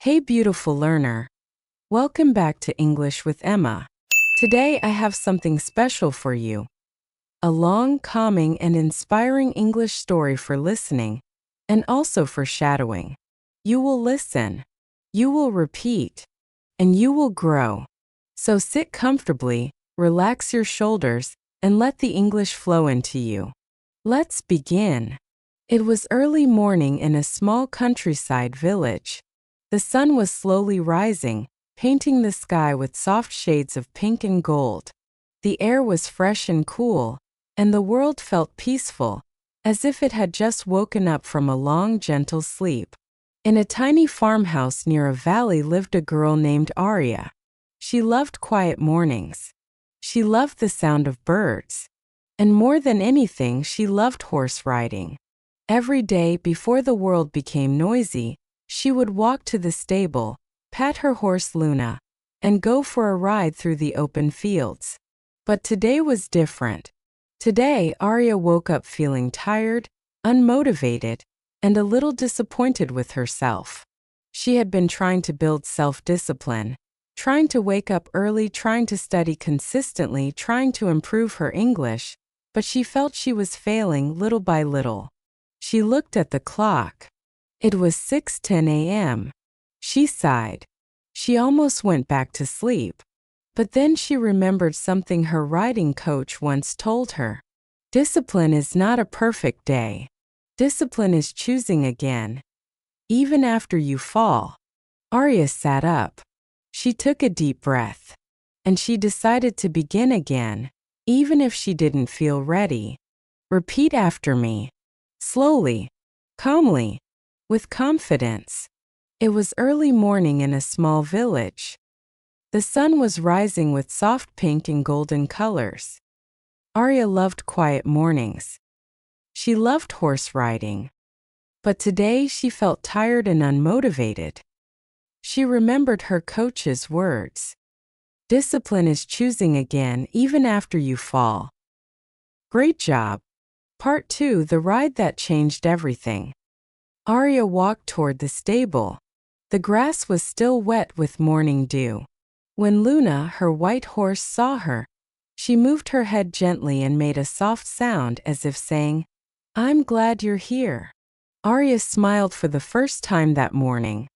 Hey beautiful learner. Welcome back to English with Emma. Today I have something special for you. A long, calming, and inspiring English story for listening, and also for shadowing. You will listen, you will repeat, and you will grow. So sit comfortably, relax your shoulders, and let the English flow into you. Let's begin. It was early morning in a small countryside village. The sun was slowly rising, painting the sky with soft shades of pink and gold. The air was fresh and cool, and the world felt peaceful, as if it had just woken up from a long, gentle sleep. In a tiny farmhouse near a valley lived a girl named Arya. She loved quiet mornings. She loved the sound of birds. And more than anything, she loved horse riding. Every day before the world became noisy, she would walk to the stable, pat her horse Luna, and go for a ride through the open fields. But today was different. Today, Arya woke up feeling tired, unmotivated, and a little disappointed with herself. She had been trying to build self-discipline, trying to wake up early, trying to study consistently, trying to improve her English, but she felt she was failing little by little. She looked at the clock. It was 6:10 a.m. She sighed. She almost went back to sleep. But then she remembered something her riding coach once told her. Discipline is not a perfect day. Discipline is choosing again, even after you fall. Arya sat up. She took a deep breath. And she decided to begin again, even if she didn't feel ready. Repeat after me. Slowly, calmly, with confidence. It was early morning in a small village. The sun was rising with soft pink and golden colors. Arya loved quiet mornings. She loved horse riding. But today she felt tired and unmotivated. She remembered her coach's words. Discipline is choosing again even after you fall. Great job. Part 2: The Ride That Changed Everything. Arya walked toward the stable. The grass was still wet with morning dew. When Luna, her white horse, saw her, she moved her head gently and made a soft sound as if saying, "I'm glad you're here." Arya smiled for the first time that morning.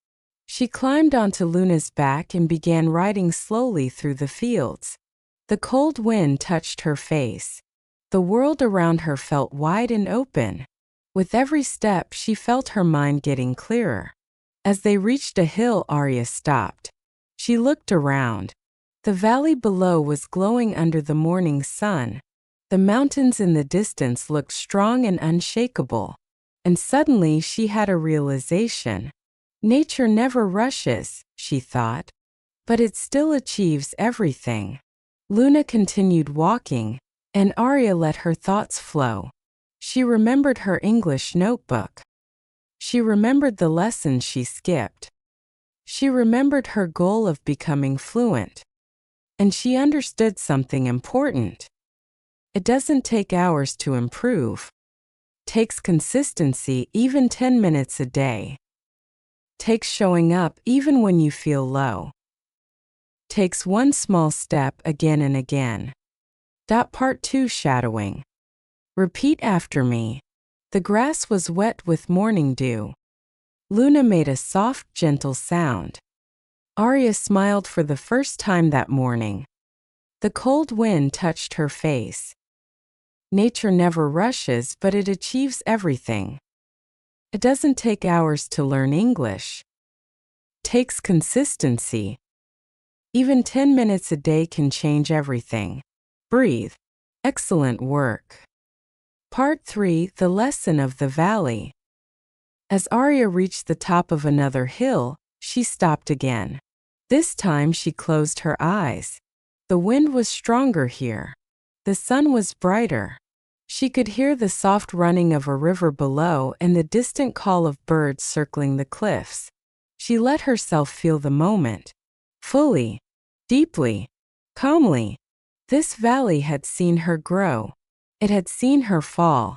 She climbed onto Luna's back and began riding slowly through the fields. The cold wind touched her face. The world around her felt wide and open. With every step, she felt her mind getting clearer. As they reached a hill, Arya stopped. She looked around. The valley below was glowing under the morning sun. The mountains in the distance looked strong and unshakable. And suddenly she had a realization. Nature never rushes, she thought. But it still achieves everything. Luna continued walking, and Arya let her thoughts flow. She remembered her English notebook. She remembered the lessons she skipped. She remembered her goal of becoming fluent. And she understood something important. It doesn't take hours to improve. Takes consistency, even 10 minutes a day. Takes showing up even when you feel low. Takes one small step again and again. Part 2: Shadowing. Repeat after me. The grass was wet with morning dew. Luna made a soft, gentle sound. Arya smiled for the first time that morning. The cold wind touched her face. Nature never rushes, but it achieves everything. It doesn't take hours to learn English. Takes consistency. Even 10 minutes a day can change everything. Breathe. Excellent work. Part 3: The Lesson of the Valley. As Arya reached the top of another hill, she stopped again. This time she closed her eyes. The wind was stronger here. The sun was brighter. She could hear the soft running of a river below and the distant call of birds circling the cliffs. She let herself feel the moment. Fully, deeply, calmly. This valley had seen her grow. It had seen her fall.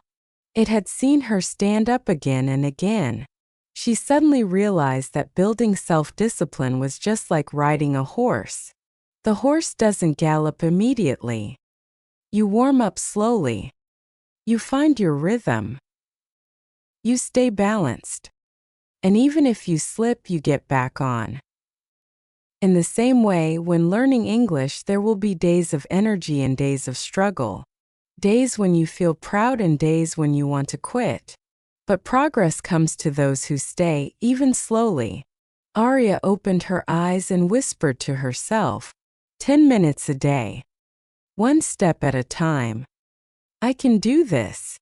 It had seen her stand up again and again. She suddenly realized that building self-discipline was just like riding a horse. The horse doesn't gallop immediately. You warm up slowly. You find your rhythm. You stay balanced. And even if you slip, you get back on. In the same way, when learning English, there will be days of energy and days of struggle. Days when you feel proud and days when you want to quit. But progress comes to those who stay, even slowly. Arya opened her eyes and whispered to herself, 10 minutes a day. One step at a time. I can do this.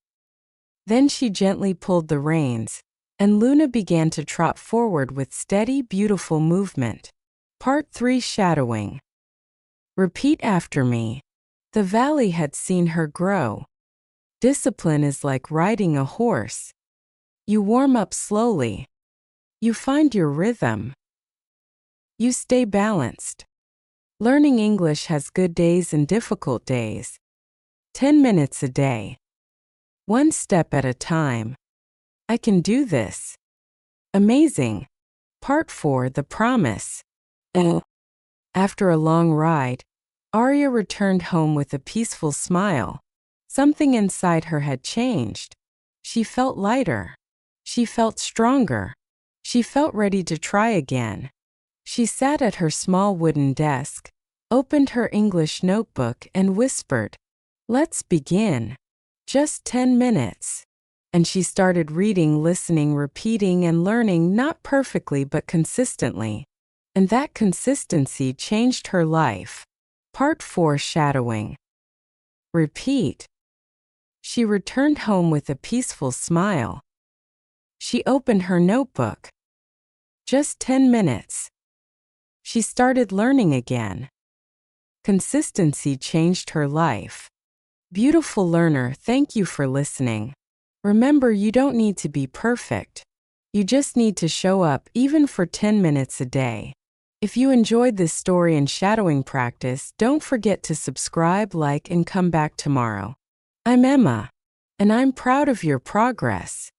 Then she gently pulled the reins, and Luna began to trot forward with steady, beautiful movement. Part 3: Shadowing. Repeat after me. The valley had seen her grow. Discipline is like riding a horse. You warm up slowly. You find your rhythm. You stay balanced. Learning English has good days and difficult days. 10 minutes a day. One step at a time. I can do this. Amazing. Part 4: The Promise. After a long ride, Arya returned home with a peaceful smile. Something inside her had changed. She felt lighter. She felt stronger. She felt ready to try again. She sat at her small wooden desk, opened her English notebook and whispered, "Let's begin. Just 10 minutes." And she started reading, listening, repeating, and learning, not perfectly but consistently. And that consistency changed her life. Part 4: Shadowing. Repeat. She returned home with a peaceful smile. She opened her notebook. Just 10 minutes. She started learning again. Consistency changed her life. Beautiful learner, thank you for listening. Remember, you don't need to be perfect. You just need to show up, even for 10 minutes a day. If you enjoyed this story and shadowing practice, don't forget to subscribe, like, and come back tomorrow. I'm Emma, and I'm proud of your progress.